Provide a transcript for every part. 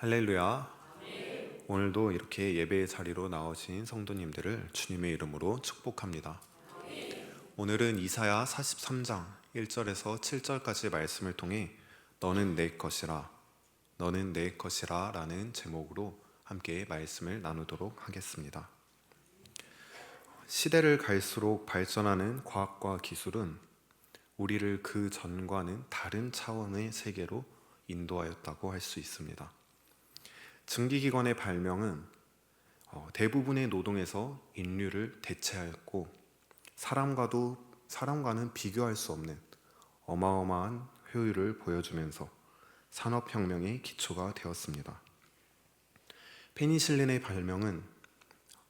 할렐루야. 오늘도 이렇게 예배의 자리로 나오신 성도님들을 주님의 이름으로 축복합니다. 오늘은 이사야 43장 1절에서 7절까지 말씀을 통해 너는 내 것이라, 너는 내 것이라 라는 제목으로 함께 말씀을 나누도록 하겠습니다. 시대를 갈수록 발전하는 과학과 기술은 우리를 그 전과는 다른 차원의 세계로 인도하였다고 할 수 있습니다. 증기기관의 발명은 대부분의 노동에서 인류를 대체하였고 사람과는 비교할 수 없는 어마어마한 효율을 보여주면서 산업혁명의 기초가 되었습니다. 페니실린의 발명은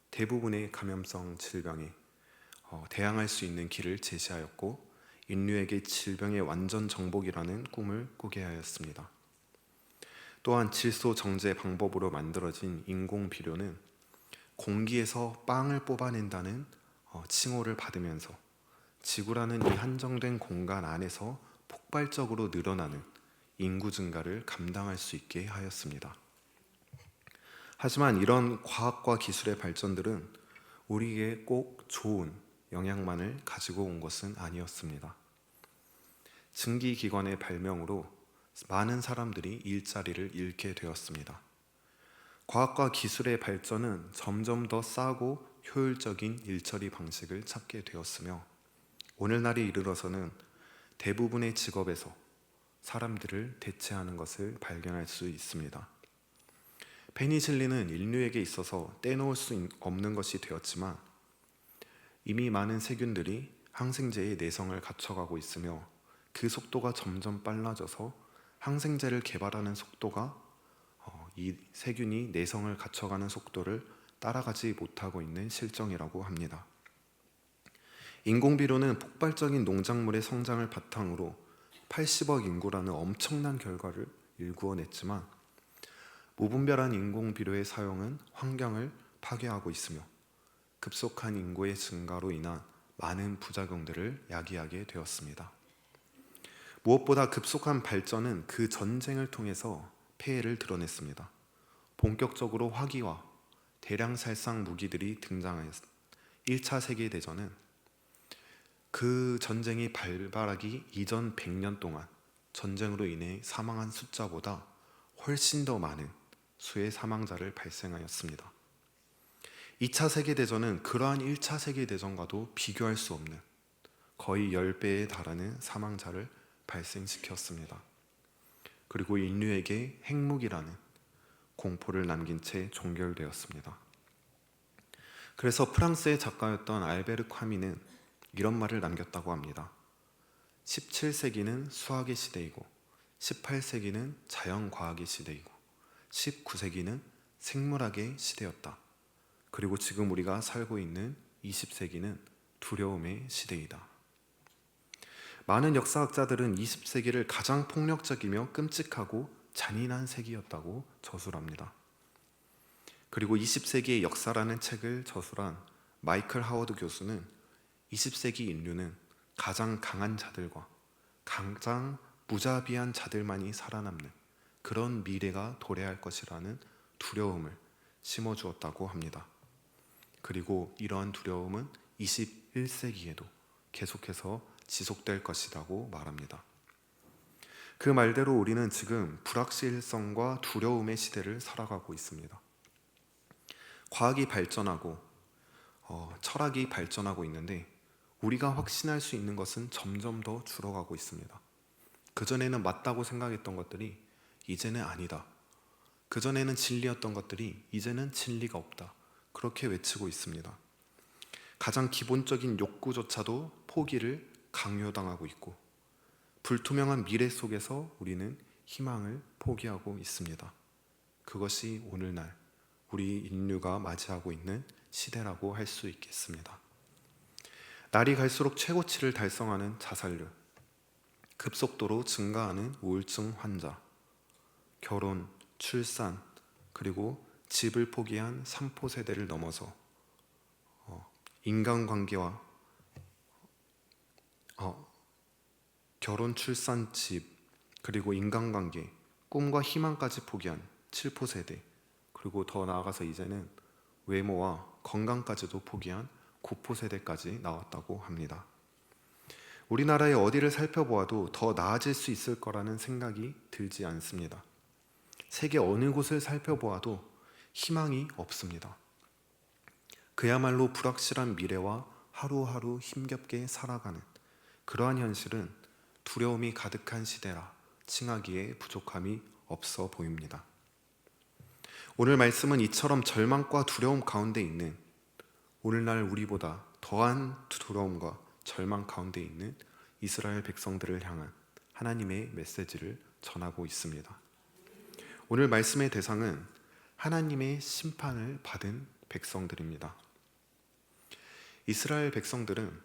대부분의 감염성 질병에 대항할 수 있는 길을 제시하였고 인류에게 질병의 완전 정복이라는 꿈을 꾸게 하였습니다. 또한 질소 정제 방법으로 만들어진 인공비료는 공기에서 빵을 뽑아낸다는 칭호를 받으면서 지구라는 이 한정된 공간 안에서 폭발적으로 늘어나는 인구 증가를 감당할 수 있게 하였습니다. 하지만 이런 과학과 기술의 발전들은 우리에게 꼭 좋은 영향만을 가지고 온 것은 아니었습니다. 증기기관의 발명으로 많은 사람들이 일자리를 잃게 되었습니다. 과학과 기술의 발전은 점점 더 싸고 효율적인 일처리 방식을 찾게 되었으며 오늘날에 이르러서는 대부분의 직업에서 사람들을 대체하는 것을 발견할 수 있습니다. 페니실린은 인류에게 있어서 떼놓을 수 없는 것이 되었지만 이미 많은 세균들이 항생제의 내성을 갖춰가고 있으며 그 속도가 점점 빨라져서 항생제를 개발하는 속도가 이 세균이 내성을 갖춰가는 속도를 따라가지 못하고 있는 실정이라고 합니다. 인공비료는 폭발적인 농작물의 성장을 바탕으로 80억 인구라는 엄청난 결과를 일구어냈지만 무분별한 인공비료의 사용은 환경을 파괴하고 있으며 급속한 인구의 증가로 인한 많은 부작용들을 야기하게 되었습니다. 무엇보다 급속한 발전은 그 전쟁을 통해서 폐해를 드러냈습니다. 본격적으로 화기와 대량 살상 무기들이 등장하였습니다. 1차 세계대전은 그 전쟁이 발발하기 이전 100년 동안 전쟁으로 인해 사망한 숫자보다 훨씬 더 많은 수의 사망자를 발생하였습니다. 2차 세계대전은 그러한 1차 세계대전과도 비교할 수 없는 거의 10배에 달하는 사망자를 발생시켰습니다. 그리고 인류에게 핵무기라는 공포를 남긴 채 종결되었습니다. 그래서 프랑스의 작가였던 알베르 카미는 이런 말을 남겼다고 합니다. 17세기는 수학의 시대이고 18세기는 자연과학의 시대이고 19세기는 생물학의 시대였다. 그리고 지금 우리가 살고 있는 20세기는 두려움의 시대이다. 많은 역사학자들은 20세기를 가장 폭력적이며 끔찍하고 잔인한 세기였다고 저술합니다. 그리고 20세기의 역사라는 책을 저술한 마이클 하워드 교수는 20세기 인류는 가장 강한 자들과 가장 무자비한 자들만이 살아남는 그런 미래가 도래할 것이라는 두려움을 심어주었다고 합니다. 그리고 이러한 두려움은 21세기에도 계속해서 지속될 것이라고 말합니다. 그 말대로 우리는 지금 불확실성과 두려움의 시대를 살아가고 있습니다. 과학이 발전하고 철학이 발전하고 있는데 우리가 확신할 수 있는 것은 점점 더 줄어가고 있습니다. 그전에는 맞다고 생각했던 것들이 이제는 아니다. 그전에는 진리였던 것들이 이제는 진리가 없다. 그렇게 외치고 있습니다. 가장 기본적인 욕구조차도 포기를 강요당하고 있고 불투명한 미래 속에서 우리는 희망을 포기하고 있습니다. 그것이 오늘날 우리 인류가 맞이하고 있는 시대라고 할 수 있겠습니다. 날이 갈수록 최고치를 달성하는 자살률, 급속도로 증가하는 우울증 환자, 결혼, 출산, 그리고 집을 포기한 3포 세대를 넘어서 인간관계와 결혼, 출산, 집, 그리고 인간관계, 꿈과 희망까지 포기한 칠포 세대, 그리고 더 나아가서 이제는 외모와 건강까지도 포기한 구포 세대까지 나왔다고 합니다. 우리나라의 어디를 살펴보아도 더 나아질 수 있을 거라는 생각이 들지 않습니다. 세계 어느 곳을 살펴보아도 희망이 없습니다. 그야말로 불확실한 미래와 하루하루 힘겹게 살아가는 그러한 현실은 두려움이 가득한 시대라 칭하기에 부족함이 없어 보입니다. 오늘 말씀은 이처럼 절망과 두려움 가운데 있는, 오늘날 우리보다 더한 두려움과 절망 가운데 있는 이스라엘 백성들을 향한 하나님의 메시지를 전하고 있습니다. 오늘 말씀의 대상은 하나님의 심판을 받은 백성들입니다. 이스라엘 백성들은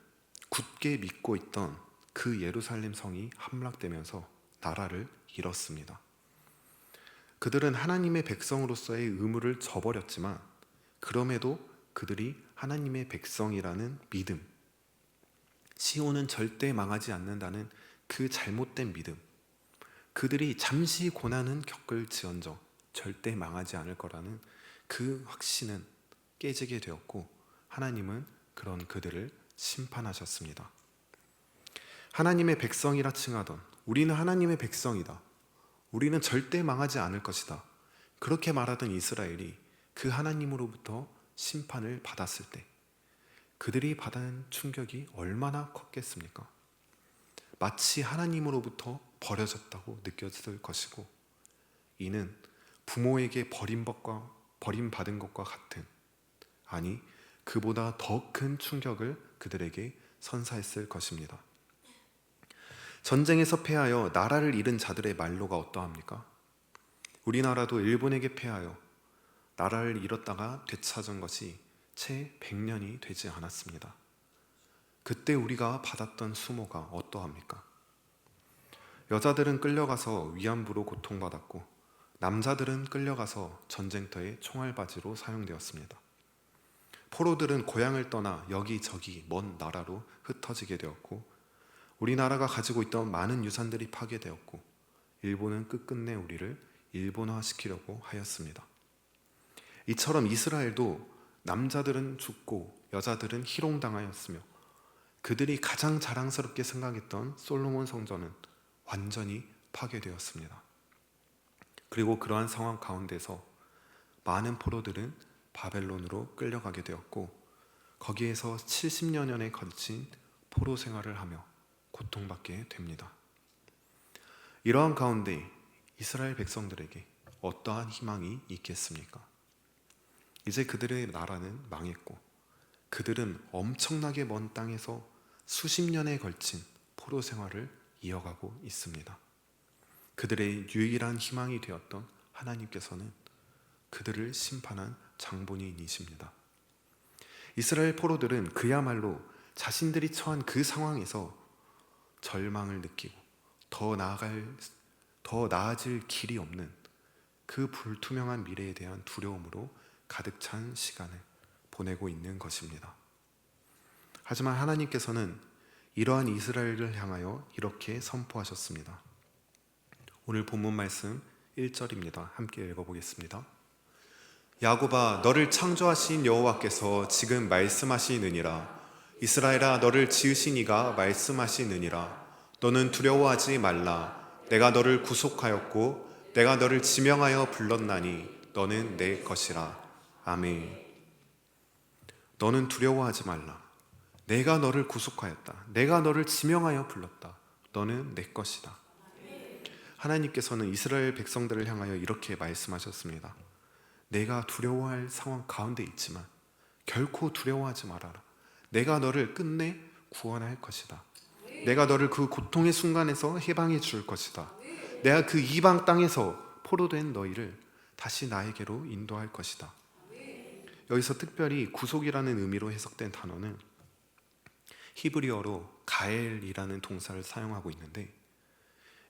굳게 믿고 있던 그 예루살렘 성이 함락되면서 나라를 잃었습니다. 그들은 하나님의 백성으로서의 의무를 저버렸지만 그럼에도 그들이 하나님의 백성이라는 믿음, 시온은 절대 망하지 않는다는 그 잘못된 믿음, 그들이 잠시 고난은 겪을지언정 절대 망하지 않을 거라는 그 확신은 깨지게 되었고, 하나님은 그런 그들을 심판하셨습니다. 하나님의 백성이라 칭하던, 우리는 하나님의 백성이다, 우리는 절대 망하지 않을 것이다, 그렇게 말하던 이스라엘이 그 하나님으로부터 심판을 받았을 때 그들이 받은 충격이 얼마나 컸겠습니까? 마치 하나님으로부터 버려졌다고 느꼈을 것이고, 이는 부모에게 버림받은 것과 같은, 아니 그보다 더 큰 충격을 그들에게 선사했을 것입니다. 전쟁에서 패하여 나라를 잃은 자들의 말로가 어떠합니까? 우리나라도 일본에게 패하여 나라를 잃었다가 되찾은 것이 채 100년이 되지 않았습니다. 그때 우리가 받았던 수모가 어떠합니까? 여자들은 끌려가서 위안부로 고통받았고, 남자들은 끌려가서 전쟁터의 총알바지로 사용되었습니다. 포로들은 고향을 떠나 여기저기 먼 나라로 흩어지게 되었고, 우리나라가 가지고 있던 많은 유산들이 파괴되었고, 일본은 끝끝내 우리를 일본화시키려고 하였습니다. 이처럼 이스라엘도 남자들은 죽고 여자들은 희롱당하였으며, 그들이 가장 자랑스럽게 생각했던 솔로몬 성전은 완전히 파괴되었습니다. 그리고 그러한 상황 가운데서 많은 포로들은 바벨론으로 끌려가게 되었고, 거기에서 70여 년에 걸친 포로 생활을 하며 고통받게 됩니다. 이러한 가운데 이스라엘 백성들에게 어떠한 희망이 있겠습니까? 이제 그들의 나라는 망했고, 그들은 엄청나게 먼 땅에서 수십 년에 걸친 포로 생활을 이어가고 있습니다. 그들의 유일한 희망이 되었던 하나님께서는 그들을 심판한 장본인이십니다. 이스라엘 포로들은 그야말로 자신들이 처한 그 상황에서 절망을 느끼고 더 나아질 길이 없는 그 불투명한 미래에 대한 두려움으로 가득 찬 시간을 보내고 있는 것입니다. 하지만 하나님께서는 이러한 이스라엘을 향하여 이렇게 선포하셨습니다. 오늘 본문 말씀 1절입니다. 함께 읽어보겠습니다. 야곱아, 너를 창조하신 여호와께서 지금 말씀하시느니라. 이스라엘아, 너를 지으신 이가 말씀하시느니라. 너는 두려워하지 말라. 내가 너를 구속하였고 내가 너를 지명하여 불렀나니 너는 내 것이라. 아멘. 너는 두려워하지 말라. 내가 너를 구속하였다. 내가 너를 지명하여 불렀다. 너는 내 것이다. 하나님께서는 이스라엘 백성들을 향하여 이렇게 말씀하셨습니다. 내가 두려워할 상황 가운데 있지만 결코 두려워하지 말아라. 내가 너를 끝내 구원할 것이다. 내가 너를 그 고통의 순간에서 해방해 줄 것이다. 내가 그 이방 땅에서 포로된 너희를 다시 나에게로 인도할 것이다. 여기서 특별히 구속이라는 의미로 해석된 단어는 히브리어로 가엘이라는 동사를 사용하고 있는데,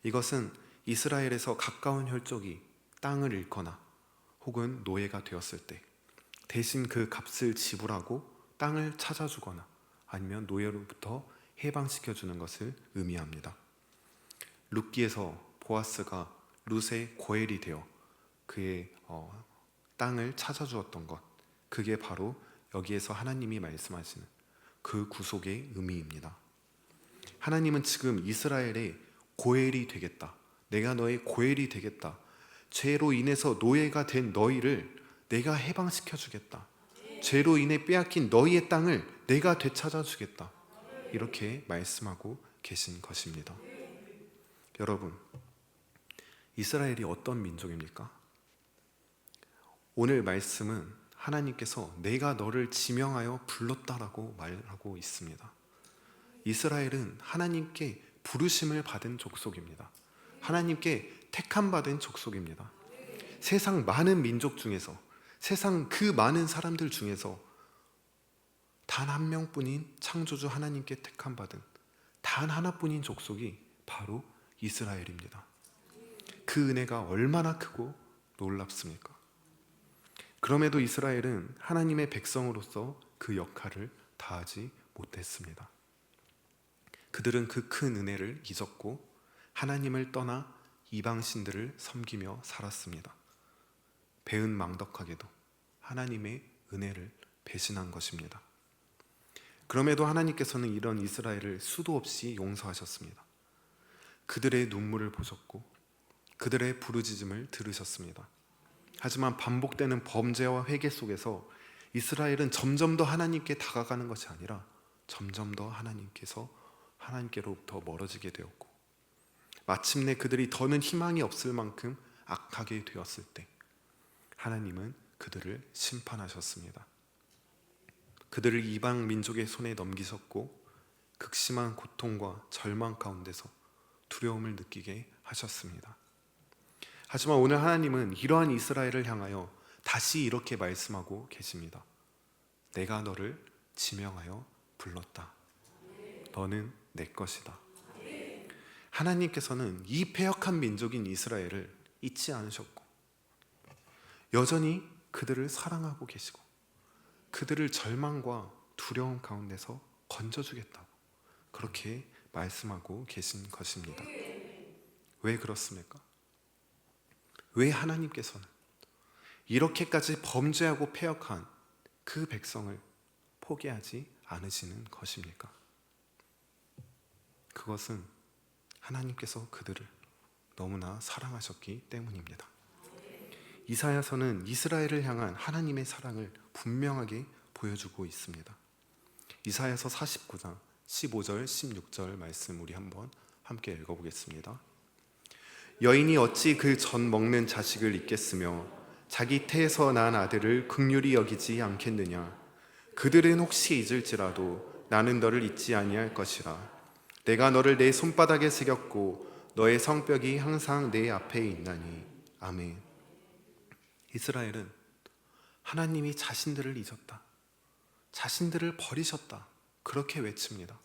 이것은 이스라엘에서 가까운 혈족이 땅을 잃거나 혹은 노예가 되었을 때 대신 그 값을 지불하고 땅을 찾아주거나 아니면 노예로부터 해방시켜주는 것을 의미합니다. 룻기에서 보아스가 룻의 고엘이 되어 그의 땅을 찾아주었던 것, 그게 바로 여기에서 하나님이 말씀하시는 그 구속의 의미입니다. 하나님은 지금 이스라엘의 고엘이 되겠다, 내가 너의 고엘이 되겠다, 죄로 인해서 노예가 된 너희를 내가 해방시켜 주겠다, 죄로 인해 빼앗긴 너희의 땅을 내가 되찾아 주겠다, 이렇게 말씀하고 계신 것입니다. 여러분, 이스라엘이 어떤 민족입니까? 오늘 말씀은 하나님께서 내가 너를 지명하여 불렀다라고 말하고 있습니다. 이스라엘은 하나님께 부르심을 받은 족속입니다. 하나님께 택함 받은 족속입니다. 세상 많은 민족 중에서, 세상 그 많은 사람들 중에서 단 한 명뿐인 창조주 하나님께 택함 받은 단 하나뿐인 족속이 바로 이스라엘입니다. 그 은혜가 얼마나 크고 놀랍습니까? 그럼에도 이스라엘은 하나님의 백성으로서 그 역할을 다하지 못했습니다. 그들은 그 큰 은혜를 잊었고 하나님을 떠나 이방신들을 섬기며 살았습니다. 배은망덕하게도 하나님의 은혜를 배신한 것입니다. 그럼에도 하나님께서는 이런 이스라엘을 수도 없이 용서하셨습니다. 그들의 눈물을 보셨고 그들의 부르짖음을 들으셨습니다. 하지만 반복되는 범죄와 회개 속에서 이스라엘은 점점 더 하나님께 다가가는 것이 아니라 점점 더 하나님께로부터 멀어지게 되었고, 마침내 그들이 더는 희망이 없을 만큼 악하게 되었을 때 하나님은 그들을 심판하셨습니다. 그들을 이방 민족의 손에 넘기셨고 극심한 고통과 절망 가운데서 두려움을 느끼게 하셨습니다. 하지만 오늘 하나님은 이러한 이스라엘을 향하여 다시 이렇게 말씀하고 계십니다. 내가 너를 지명하여 불렀다. 너는 내 것이다. 하나님께서는 이 패역한 민족인 이스라엘을 잊지 않으셨고 여전히 그들을 사랑하고 계시고 그들을 절망과 두려움 가운데서 건져주겠다고 그렇게 말씀하고 계신 것입니다. 왜 그렇습니까? 왜 하나님께서는 이렇게까지 범죄하고 패역한 그 백성을 포기하지 않으시는 것입니까? 그것은 하나님께서 그들을 너무나 사랑하셨기 때문입니다. 이사야서는 이스라엘을 향한 하나님의 사랑을 분명하게 보여주고 있습니다. 이사야서 49장 15절 16절 말씀 우리 한번 함께 읽어보겠습니다. 여인이 어찌 그 젖 먹는 자식을 잊겠으며 자기 태에서 난 아들을 긍휼히 여기지 않겠느냐. 그들은 혹시 잊을지라도 나는 너를 잊지 아니할 것이라. 내가 너를 내 손바닥에 새겼고 너의 성벽이 항상 내 앞에 있나니. 아멘. 이스라엘은 하나님이 자신들을 잊었다, 자신들을 버리셨다, 그렇게 외칩니다.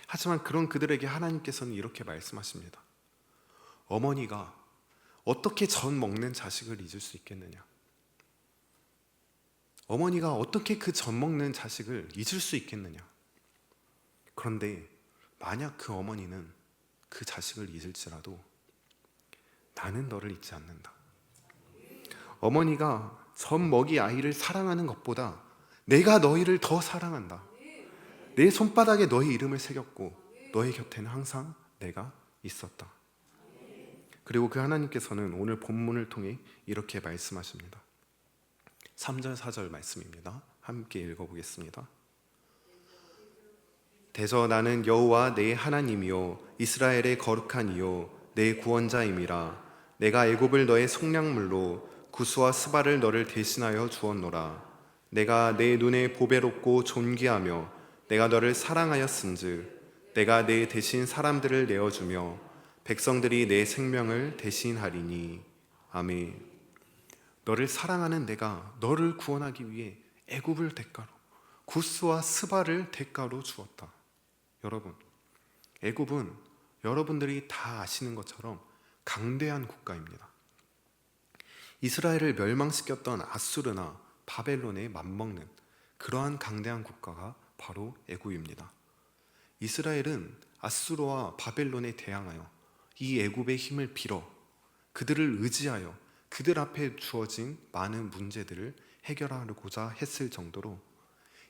하지만 그런 그들에게 하나님께서는 이렇게 말씀하십니다. 어머니가 어떻게 젖 먹는 자식을 잊을 수 있겠느냐? 어머니가 어떻게 그 젖 먹는 자식을 잊을 수 있겠느냐? 그런데 만약 그 어머니는 그 자식을 잊을지라도 나는 너를 잊지 않는다. 어머니가 젖 먹이 아이를 사랑하는 것보다 내가 너희를 더 사랑한다. 내 손바닥에 너희 이름을 새겼고 너희 곁에는 항상 내가 있었다. 그리고 그 하나님께서는 오늘 본문을 통해 이렇게 말씀하십니다. 3절 4절 말씀입니다. 함께 읽어보겠습니다. 대저 나는 여호와 내 하나님이요 이스라엘의 거룩한 이요 내 구원자임이라. 내가 애굽을 너의 속량물로 구스와 스바를 너를 대신하여 주었노라. 내가 내 눈에 보배롭고 존귀하며 내가 너를 사랑하였은즉 내가 내 대신 사람들을 내어주며 백성들이 내 생명을 대신하리니. 아멘. 너를 사랑하는 내가 너를 구원하기 위해 애굽을 대가로, 구스와 스바를 대가로 주었다. 여러분, 애굽은 여러분들이 다 아시는 것처럼 강대한 국가입니다. 이스라엘을 멸망시켰던 아수르나 바벨론에 맞먹는 그러한 강대한 국가가 바로 애굽입니다. 이스라엘은 아수르와 바벨론에 대항하여 이 애굽의 힘을 빌어 그들을 의지하여 그들 앞에 주어진 많은 문제들을 해결하고자 했을 정도로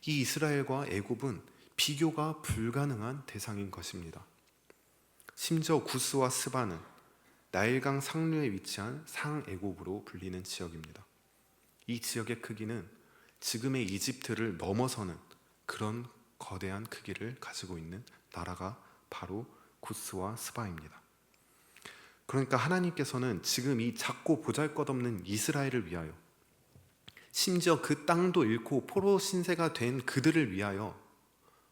이 이스라엘과 애굽은 비교가 불가능한 대상인 것입니다. 심지어 구스와 스바는 나일강 상류에 위치한 상애굽으로 불리는 지역입니다. 이 지역의 크기는 지금의 이집트를 넘어서는 그런 거대한 크기를 가지고 있는 나라가 바로 구스와 스바입니다. 그러니까 하나님께서는 지금 이 작고 보잘것없는 이스라엘을 위하여, 심지어 그 땅도 잃고 포로 신세가 된 그들을 위하여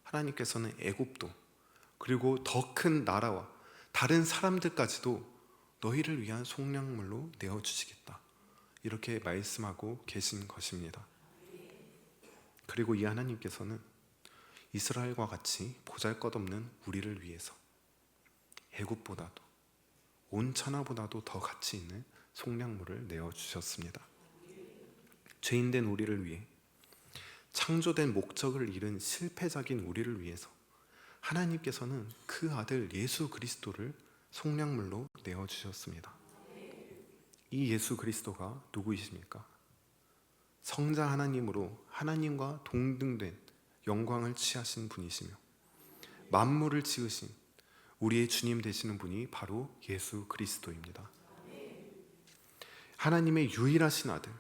하나님께서는 애굽도 그리고 더 큰 나라와 다른 사람들까지도 너희를 위한 속량물로 내어주시겠다, 이렇게 말씀하고 계신 것입니다. 그리고 이 하나님께서는 이스라엘과 같이 보잘것없는 우리를 위해서 애굽보다도 온 천하보다도 더 가치 있는 속량물을 내어주셨습니다. 죄인된 우리를 위해, 창조된 목적을 잃은 실패작인 우리를 위해서 하나님께서는 그 아들 예수 그리스도를 속량물로 내어주셨습니다. 이 예수 그리스도가 누구이십니까? 성자 하나님으로 하나님과 동등된 영광을 취하신 분이시며 만물을 지으신 우리의 주님 되시는 분이 바로 예수 그리스도입니다. 하나님의 유일하신 아들,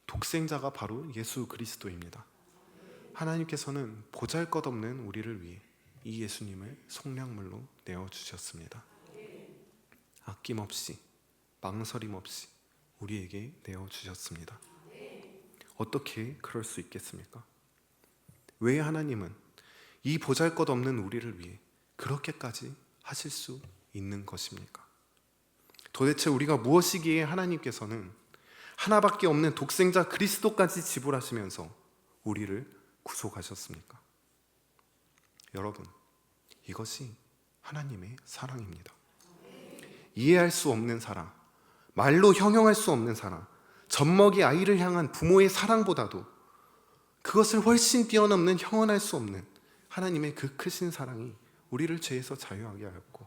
독생자가 바로 예수 그리스도입니다. 하나님께서는 보잘것없는 우리를 위해 이 예수님을 속량물로 내어주셨습니다. 아낌없이 망설임 없이 우리에게 내어주셨습니다. 어떻게 그럴 수 있겠습니까? 왜 하나님은 이 보잘것없는 우리를 위해 그렇게까지 하실 수 있는 것입니까? 도대체 우리가 무엇이기에 하나님께서는 하나밖에 없는 독생자 그리스도까지 지불하시면서 우리를 구속하셨습니까? 여러분, 이것이 하나님의 사랑입니다. 이해할 수 없는 사랑, 말로 형용할 수 없는 사랑, 젖먹이 아이를 향한 부모의 사랑보다도 그것을 훨씬 뛰어넘는 형언할 수 없는 하나님의 그 크신 사랑이 우리를 죄에서 자유하게 하였고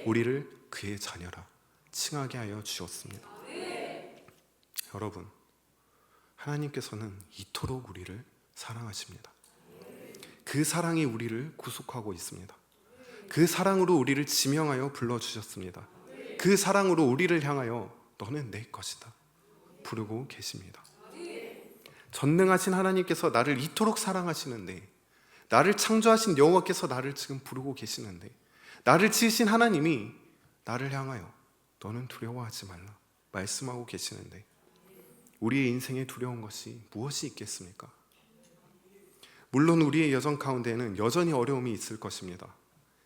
우리를 그의 자녀라 칭하게 하여 주셨습니다. 여러분, 하나님께서는 이토록 우리를 사랑하십니다. 그 사랑이 우리를 구속하고 있습니다. 그 사랑으로 우리를 지명하여 불러주셨습니다. 그 사랑으로 우리를 향하여 너는 내 것이다 부르고 계십니다. 전능하신 하나님께서 나를 이토록 사랑하시는데, 나를 창조하신 여호와께서 나를 지금 부르고 계시는데, 나를 지으신 하나님이 나를 향하여 너는 두려워하지 말라 말씀하고 계시는데, 우리의 인생에 두려운 것이 무엇이 있겠습니까? 물론 우리의 여정 가운데에는 여전히 어려움이 있을 것입니다.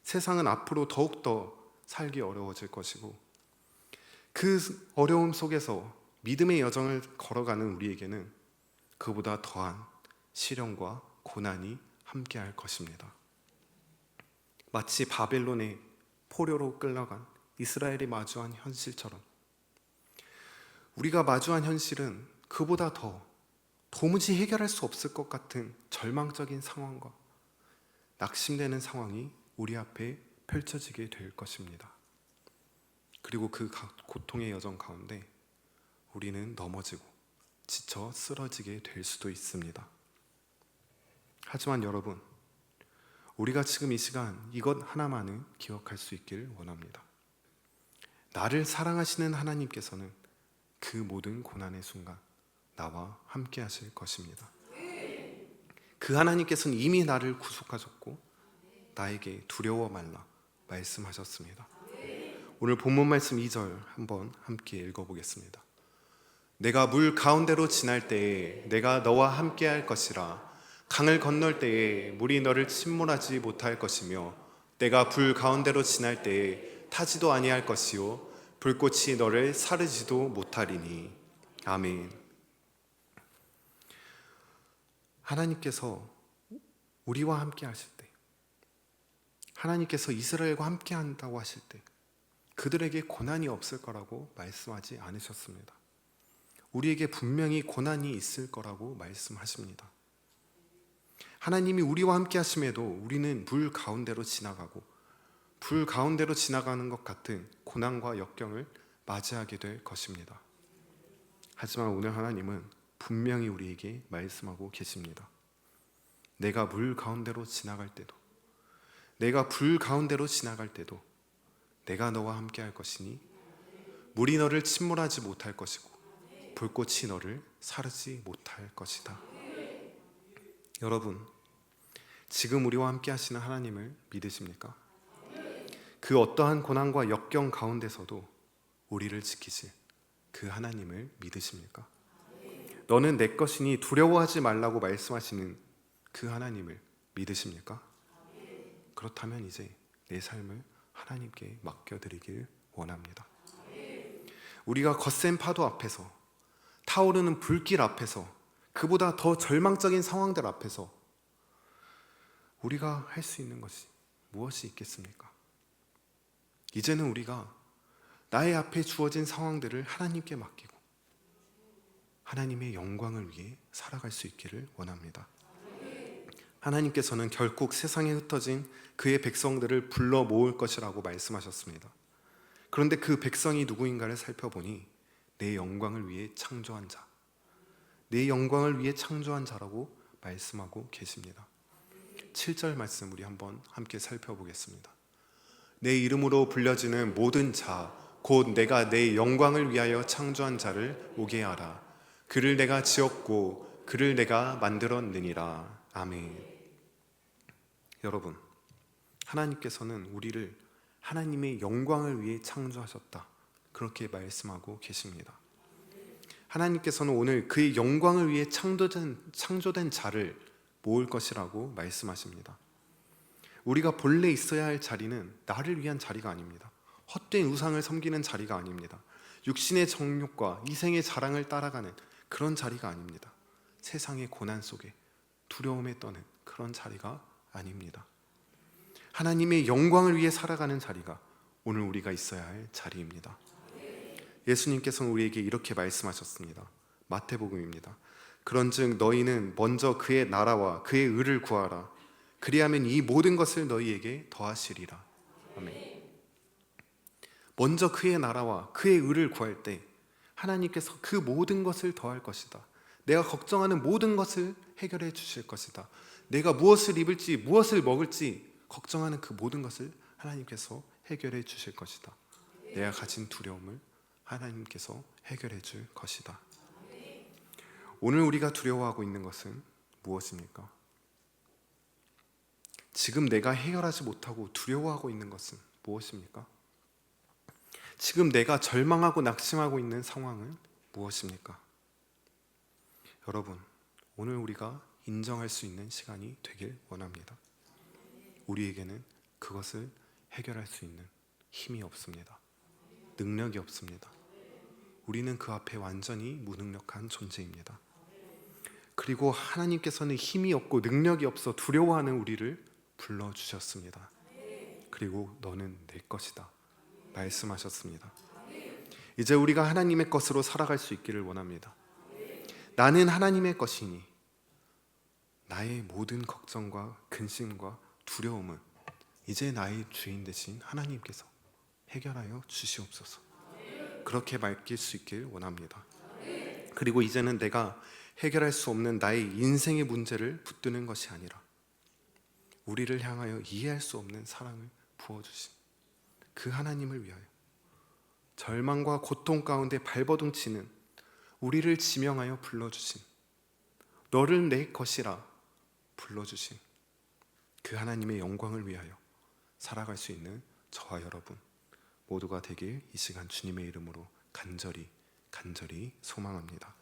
세상은 앞으로 더욱더 살기 어려워질 것이고, 그 어려움 속에서 믿음의 여정을 걸어가는 우리에게는 그보다 더한 시련과 고난이 함께할 것입니다. 마치 바벨론의 포로로 끌려간 이스라엘이 마주한 현실처럼 우리가 마주한 현실은 그보다 더 도무지 해결할 수 없을 것 같은 절망적인 상황과 낙심되는 상황이 우리 앞에 펼쳐지게 될 것입니다. 그리고 그 고통의 여정 가운데 우리는 넘어지고 지쳐 쓰러지게 될 수도 있습니다. 하지만 여러분, 우리가 지금 이 시간 이것 하나만은 기억할 수 있길 원합니다. 나를 사랑하시는 하나님께서는 그 모든 고난의 순간 나와 함께 하실 것입니다. 그 하나님께서는 이미 나를 구속하셨고 나에게 두려워 말라 말씀하셨습니다. 오늘 본문 말씀 2절 한번 함께 읽어보겠습니다. 내가 물 가운데로 지날 때에 내가 너와 함께 할 것이라. 강을 건널 때에 물이 너를 침몰하지 못할 것이며 내가 불 가운데로 지날 때에 타지도 아니할 것이요 불꽃이 너를 사르지도 못하리니. 아멘. 하나님께서 우리와 함께 하실 때, 하나님께서 이스라엘과 함께 한다고 하실 때 그들에게 고난이 없을 거라고 말씀하지 않으셨습니다. 우리에게 분명히 고난이 있을 거라고 말씀하십니다. 하나님이 우리와 함께 하심에도 우리는 물 가운데로 지나가고 불 가운데로 지나가는 것 같은 고난과 역경을 맞이하게 될 것입니다. 하지만 오늘 하나님은 분명히 우리에게 말씀하고 계십니다. 내가 물 가운데로 지나갈 때도, 내가 불 가운데로 지나갈 때도 내가 너와 함께 할 것이니 물이 너를 침몰하지 못할 것이고 불꽃이 너를 사르지 못할 것이다. 여러분, 지금 우리와 함께 하시는 하나님을 믿으십니까? 그 어떠한 고난과 역경 가운데서도 우리를 지키실 그 하나님을 믿으십니까? 너는 내 것이니 두려워하지 말라고 말씀하시는 그 하나님을 믿으십니까? 그렇다면 이제 내 삶을 하나님께 맡겨드리길 원합니다. 우리가 거센 파도 앞에서, 타오르는 불길 앞에서, 그보다 더 절망적인 상황들 앞에서 우리가 할 수 있는 것이 무엇이 있겠습니까? 이제는 우리가 나의 앞에 주어진 상황들을 하나님께 맡기고 하나님의 영광을 위해 살아갈 수 있기를 원합니다. 하나님께서는 결국 세상에 흩어진 그의 백성들을 불러 모을 것이라고 말씀하셨습니다. 그런데 그 백성이 누구인가를 살펴보니 내 영광을 위해 창조한 자, 내 영광을 위해 창조한 자라고 말씀하고 계십니다. 7절 말씀 우리 한번 함께 살펴보겠습니다. 내 이름으로 불려지는 모든 자, 곧 내가 내 영광을 위하여 창조한 자를 오게 하라. 그를 내가 지었고 그를 내가 만들었느니라. 아멘. 여러분, 하나님께서는 우리를 하나님의 영광을 위해 창조하셨다, 그렇게 말씀하고 계십니다. 하나님께서는 오늘 그의 영광을 위해 창조된 자를 모을 것이라고 말씀하십니다. 우리가 본래 있어야 할 자리는 나를 위한 자리가 아닙니다. 헛된 우상을 섬기는 자리가 아닙니다. 육신의 정욕과 이생의 자랑을 따라가는 그런 자리가 아닙니다. 세상의 고난 속에 두려움에 떠는 그런 자리가 아닙니다. 하나님의 영광을 위해 살아가는 자리가 오늘 우리가 있어야 할 자리입니다. 예수님께서는 우리에게 이렇게 말씀하셨습니다. 마태복음입니다. 그런즉 너희는 먼저 그의 나라와 그의 의를 구하라. 그리하면 이 모든 것을 너희에게 더하시리라. 아멘. 먼저 그의 나라와 그의 의를 구할 때 하나님께서 그 모든 것을 더할 것이다. 내가 걱정하는 모든 것을 해결해 주실 것이다. 내가 무엇을 입을지 무엇을 먹을지 걱정하는 그 모든 것을 하나님께서 해결해 주실 것이다. 내가 가진 두려움을 하나님께서 해결해 줄 것이다. 오늘 우리가 두려워하고 있는 것은 무엇입니까? 지금 내가 해결하지 못하고 두려워하고 있는 것은 무엇입니까? 지금 내가 절망하고 낙심하고 있는 상황은 무엇입니까? 여러분, 오늘 우리가 인정할 수 있는 시간이 되길 원합니다. 우리에게는 그것을 해결할 수 있는 힘이 없습니다. 능력이 없습니다. 우리는 그 앞에 완전히 무능력한 존재입니다. 그리고 하나님께서는 힘이 없고 능력이 없어 두려워하는 우리를 불러주셨습니다. 그리고 너는 내 것이다 말씀하셨습니다. 이제 우리가 하나님의 것으로 살아갈 수 있기를 원합니다. 나는 하나님의 것이니 나의 모든 걱정과 근심과 두려움은 이제 나의 주인 되신 하나님께서 해결하여 주시옵소서. 그렇게 맡길 수 있길 원합니다. 그리고 이제는 내가 해결할 수 없는 나의 인생의 문제를 붙드는 것이 아니라 우리를 향하여 이해할 수 없는 사랑을 부어주신 그 하나님을 위하여 절망과 고통 가운데 발버둥치는 우리를 지명하여 불러주신, 너를 내 것이라 불러주신 그 하나님의 영광을 위하여 살아갈 수 있는 저와 여러분 모두가 되길 이 시간 주님의 이름으로 간절히 소망합니다.